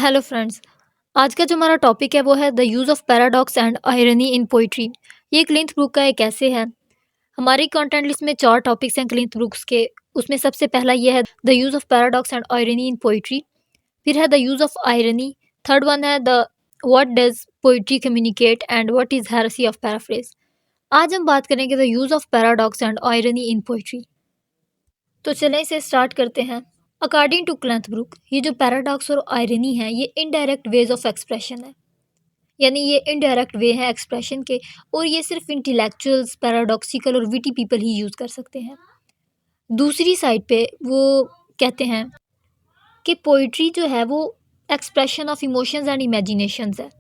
Hello friends. आज का जो हमारा टॉपिक है वो है the use of paradox and irony in poetry. ये क्लिंथ ब्रूक का एक ऐसे है। हमारी कंटेंट लिस्ट में 4 टॉपिक्स हैं क्लिंथ ब्रूक्स के। उसमें सबसे पहला ये है the use of paradox and irony in poetry. फिर है the use of irony. Third one है the what does poetry communicate and what is heresy of paraphrase. आज हम बात करेंगे the use of paradox and irony in poetry. तो चलें इसे स्टार्ट करते हैं। अकॉर्डिंग टू क्लिंथ ब्रूक, ये जो पैराडॉक्स और आयरनी है ये इनडायरेक्ट वेज ऑफ एक्सप्रेशन है। यानी ये इनडायरेक्ट वे है एक्सप्रेशन के, और ये सिर्फ इंटेलेक्चुअल्स, पैराडॉक्सिकल और विटी पीपल ही यूज़ कर सकते हैं। दूसरी साइड पे वो कहते हैं कि पोइट्री जो है वो expression of emotions and imaginations है।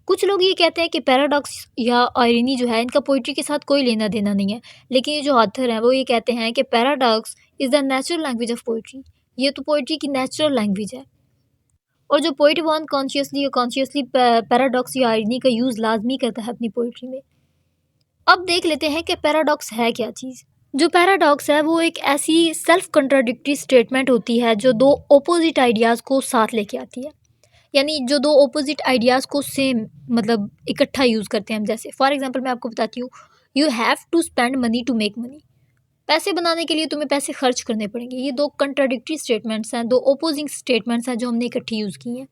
कुछ लोग ये कहते हैं कि पैराडॉक्स या आयरनी जो है इनका पोइट्री के साथ कोई लेना देना नहीं है, लेकिन ये जो ऑथर हैं वो ये कहते हैं कि paradox is the natural language of poetry. ये तो पोइट्री की नेचुरल लैंग्वेज है, और जो पोइट वो अनकॉन्शियसली या कॉन्शियसली पैराडॉक्स या आयरनी का यूज़ लाजमी करता है अपनी पोइट्री में। अब देख लेते हैं कि पैराडॉक्स है क्या चीज़। जो पैराडॉक्स है वो एक ऐसी सेल्फ कंट्राडिक्टरी स्टेटमेंट होती है जो दो ऑपोजिट आइडियाज़ को साथ लेके आती है। यानी जो दो ऑपोजिट आइडियाज़ को सेम मतलब इकट्ठा यूज़ करते हैं हम। जैसे फॉर एग्जांपल मैं आपको बताती हूँ, you have to spend money to make money. पैसे बनाने के लिए तुम्हें पैसे खर्च करने पड़ेंगे। ये दो कंट्राडिक्टरी स्टेटमेंट्स हैं, दो ऑपोजिंग स्टेटमेंट्स हैं जो हमने इकट्ठी यूज़ की हैं।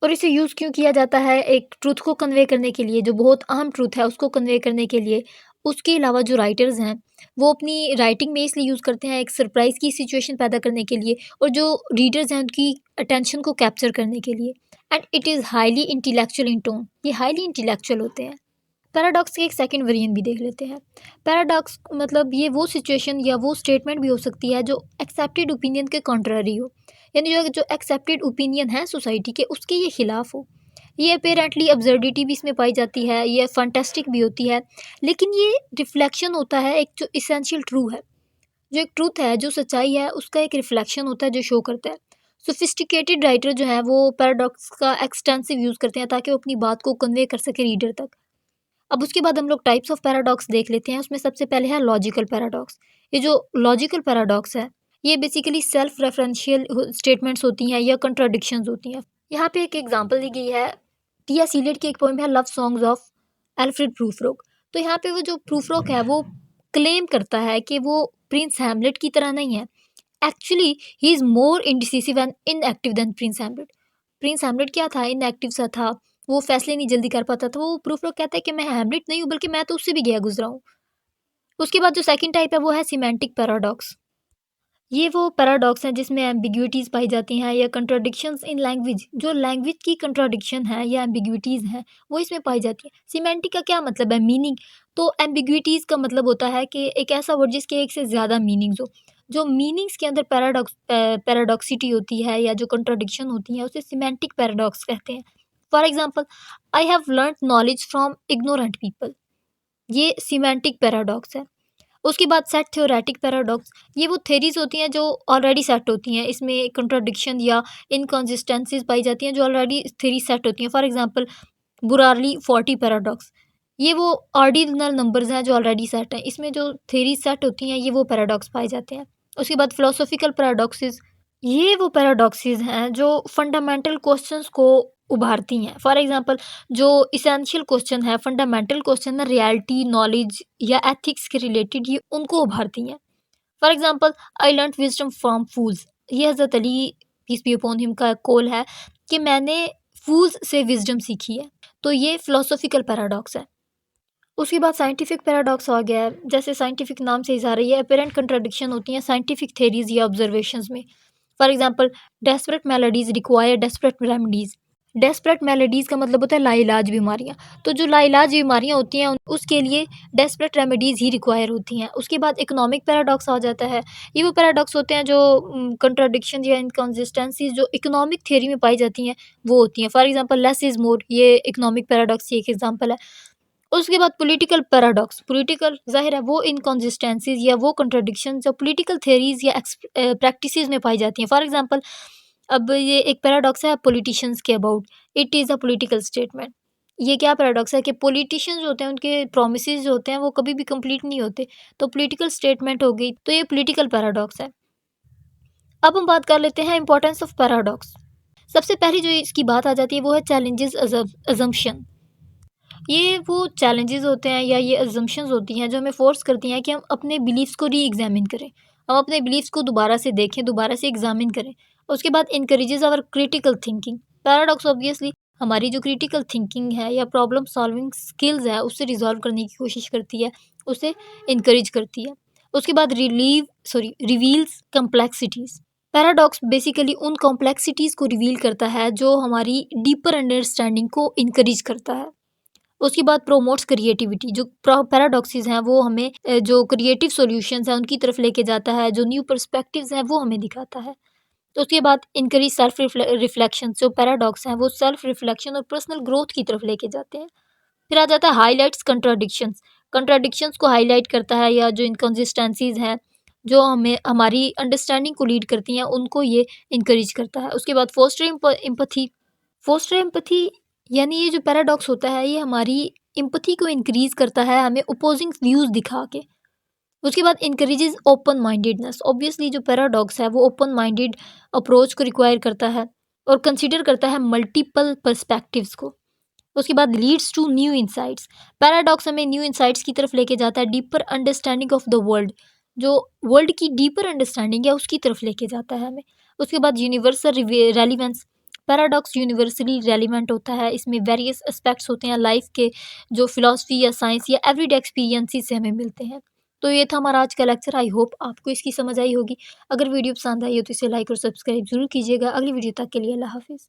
और इसे यूज़ क्यों किया जाता है? एक ट्रुथ को कन्वे करने के लिए, जो बहुत अहम ट्रुथ है उसको कन्वे करने के लिए। उसके अलावा जो राइटर्स हैं वो अपनी राइटिंग में इसलिए यूज़ करते हैं एक सरप्राइज़ की सिचुएशन पैदा करने के लिए, और जो रीडर्स हैं उनकी अटेंशन को कैप्चर करने के लिए। And it is highly intellectual in tone. ये हाईली इंटेलेक्चुअल होते हैं। पैराडॉक्स के एक सेकंड वेरिएंट भी देख लेते हैं। पैराडॉक्स मतलब ये वो सिचुएशन या वो स्टेटमेंट भी हो सकती है जो एक्सेप्टेड ओपिनियन के कॉन्ट्ररी हो। यानी जो जो एक्सेप्टेड ओपिनियन है सोसाइटी के उसके ये खिलाफ हो। ये अपेरेंटली अब्सर्डिटी भी इसमें पाई जाती है, ये फंटेस्टिक भी होती है, लेकिन ये रिफ्लेक्शन होता है एक जो इसेंशियल ट्रू है। जो एक ट्रूथ है, जो सच्चाई है, उसका एक रिफ्लेक्शन होता है जो शो करता है। सोफिस्टिकेटेड राइटर जो है वो पैराडॉक्स का एक्सटेंसिव यूज़ करते हैं ताकि वो अपनी बात को कन्वे कर सके रीडर तक। अब उसके बाद हम लोग टाइप्स ऑफ पैराडॉक्स देख लेते हैं। उसमें सबसे पहले है लॉजिकल पैराडॉक्स। ये जो लॉजिकल पैराडॉक्स है ये बेसिकली सेल्फ रेफरेंशियल स्टेटमेंट्स होती हैं या कंट्राडिक्शंस होती हैं। यहाँ पे एक एग्जांपल दी गई है, टी.एस. इलियट की एक पोएम है लव सॉन्ग्स ऑफ एल्फ्रेड प्रूफरोक। तो यहाँ पे वो जो प्रूफरोक है वो क्लेम करता है कि वो प्रिंस हैमलेट की तरह नहीं है। Actually he is more indecisive and inactive than prince Hamlet. Prince Hamlet क्या था? इनएक्टिव सा था, वो फैसले नहीं जल्दी कर पाता था। वो प्रूफरोक कहता है कि मैं हैमलेट नहीं हूँ, बल्कि मैं तो उससे भी गया गुजरा हूँ। उसके बाद जो सेकंड टाइप है वो है सिमेंटिक पैराडॉक्स। ये वो पैराडॉक्स हैं जिसमें एम्बिग्विटीज़ पाई जाती हैं या कंट्राडिक्शंस इन लैंग्वेज। जो लैंग्वेज की कंट्राडिक्शन है या एम्बिग्विटीज़ हैं वो इसमें पाई जाती हैं। सिमेंटिक का क्या मतलब है? मीनिंग। तो एम्बिग्विटीज़ का मतलब होता है कि एक ऐसा वर्ड जिसके एक से ज़्यादा मीनिंग्स हो। जो मीनिंग्स के अंदर पैराडॉक्सिटी होती है या जो कंट्राडिक्शन होती है उसे सिमेंटिक पैराडॉक्स कहते हैं। For example, I have learned knowledge from ignorant people. ये सिमेंटिक पैराडॉक्स है। उसके बाद सेट थ्योरेटिक पैराडॉक्स। ये वो थ्योरीज होती हैं जो ऑलरेडी सेट होती हैं। इसमें कंट्राडिक्शन या इनकॉन्सिस्टेंसीज पाई जाती हैं जो ऑलरेडी थ्योरी सेट होती हैं। फॉर एग्जांपल, बुरारली 40 पैराडॉक्स। ये वो ऑर्डिनल नंबर्स हैं जो ऑलरेडी सेट हैं। इसमें जो थ्योरी सेट होती हैं ये वो पैराडॉक्स पाए जाते हैं। उसके बाद फिलोसॉफिकल पैराडॉक्सेस। ये वो पैराडॉक्सेस हैं जो फंडामेंटल क्वेश्चंस को उभारती हैं। फॉर एग्जांपल, जो इसेंशियल क्वेश्चन है, फंडामेंटल क्वेश्चन है रियलिटी, नॉलेज या एथिक्स के रिलेटेड, ये उनको उभारती हैं। For example, I learn wisdom from fools. ये हज़रत Ali peace be upon him का कॉल है कि मैंने फूल्स से विजडम सीखी है। तो ये फिलोसॉफिकल पैराडॉक्स है। उसके बाद साइंटिफिक पैराडॉक्स आ गया है। जैसे साइंटिफिक नाम से इज़ार है, ये अपेरेंट कंट्राडिक्शन होती हैं साइंटिफिक थ्योरीज या ऑब्जर्वेशंस में। For example, desperate melodies require desperate remedies. Desperate melodies का मतलब होता है लाइलाज बीमारियाँ। तो जो लाइलाज बीमारियाँ होती हैं उसके लिए डेस्परेट रेमेडीज़ ही रिक्वायर होती हैं। उसके बाद इकोनॉमिक पैराडॉक्स आ जाता है। ये वो पैराडॉक्स होते हैं जो कंट्राडिक्शन या इनकंसिस्टेंसीज जो इकोनॉमिक थ्योरी में पाई जाती हैं वो होती हैं। For example, less is more, ये इकोनॉमिक पैराडॉक्स की एक एग्जांपल है। उसके बाद पॉलिटिकल पैराडॉक्स। पॉलिटिकल ज़ाहिर है वो इनकंसिस्टेंसीज या वो कंट्राडिक्शन जो पॉलिटिकल थ्योरीज या प्रैक्टिसेस में पाई जाती हैं। फॉर एग्जांपल, अब ये एक पैराडॉक्स है पॉलिटिशियंस के about, it is a political statement. ये क्या पैराडॉक्स है कि पॉलिटिशियंस जो होते हैं उनके प्रोमिसेस जो होते हैं वो कभी भी कंप्लीट नहीं होते, तो पॉलिटिकल स्टेटमेंट हो गई, तो ये पॉलिटिकल पैराडॉक्स है। अब हम बात कर लेते हैं इंपॉर्टेंस ऑफ पैराडॉक्स। सबसे पहली जो इसकी बात आ जाती है वो है चैलेंजेस अजम्पशन। ये वो चैलेंजेस होते हैं या ये अजम्पशंस होती हैं जो हमें फ़ोर्स करती हैं कि हम अपने बिलीव्स को री-एग्ज़ामिन करें। हम अपने बिलीव्स को दोबारा से देखें, दोबारा से एग्ज़ामिन करें। उसके बाद encourages our critical thinking. Paradox obviously हमारी जो क्रिटिकल थिंकिंग है या प्रॉब्लम सॉल्विंग स्किल्स है, उसे रिज़ॉल्व करने की कोशिश करती है, उसे एनकरेज करती है। उसके बाद रिवील्स कॉम्प्लेक्सिटीज़। पैराडॉक्स बेसिकली उन कॉम्प्लेक्सिटीज़ को रिवील करता है जो हमारी डीपर अंडरस्टैंडिंग को एनकरेज करता है। उसके बाद प्रोमोट्स क्रिएटिविटी। जो पैराडॉक्सेस हैं वो हमें जो क्रिएटिव सॉल्यूशंस हैं उनकी तरफ लेके जाता है, जो न्यू पर्सपेक्टिव्स हैं वो हमें दिखाता है। तो उसके बाद इंक्रीज सेल्फ रिफ्लेक्शन। जो पैराडॉक्स हैं वो सेल्फ रिफ्लेक्शन और पर्सनल ग्रोथ की तरफ लेके जाते हैं। फिर आ जाता है हाईलाइट्स कंट्राडिक्शंस। कंट्राडिक्शंस को हाईलाइट करता है या जो इनकंसिस्टेंसीज हैं जो हमें हमारी अंडरस्टैंडिंग को लीड करती हैं उनको ये इंकरेज करता है। उसके बाद फोस्टरिंग एम्पैथी। फोस्टर एम्पैथी यानी ये जो पैराडॉक्स होता है ये हमारी एम्पैथी को इंक्रीज करता है हमें ओपोजिंग व्यूज दिखा के। उसके बाद इंकरेजेस ओपन माइंडेडनेस। ऑब्वियसली जो पैराडॉक्स है वो ओपन माइंडेड अप्रोच को रिक्वायर करता है और कंसीडर करता है मल्टीपल पर्सपेक्टिव्स को। उसके बाद leads to new insights. Paradox हमें न्यू इंसाइट्स की तरफ लेके जाता है, deeper understanding of the world. जो वर्ल्ड की डीपर अंडरस्टैंडिंग है उसकी तरफ लेके जाता है हमें। उसके बाद universal relevance. Paradox universally relevant होता है, इसमें वेरियस एस्पेक्ट्स होते हैं लाइफ के जो फिलॉसफी या साइंस या एवरीडे एक्सपीरियंसेस से हमें मिलते हैं। तो ये था हमारा आज का लेक्चर। आई होप आपको इसकी समझ आई होगी। अगर वीडियो पसंद आई हो तो इसे लाइक और सब्सक्राइब जरूर कीजिएगा। अगली वीडियो तक के लिए अल्लाह हाफिज़।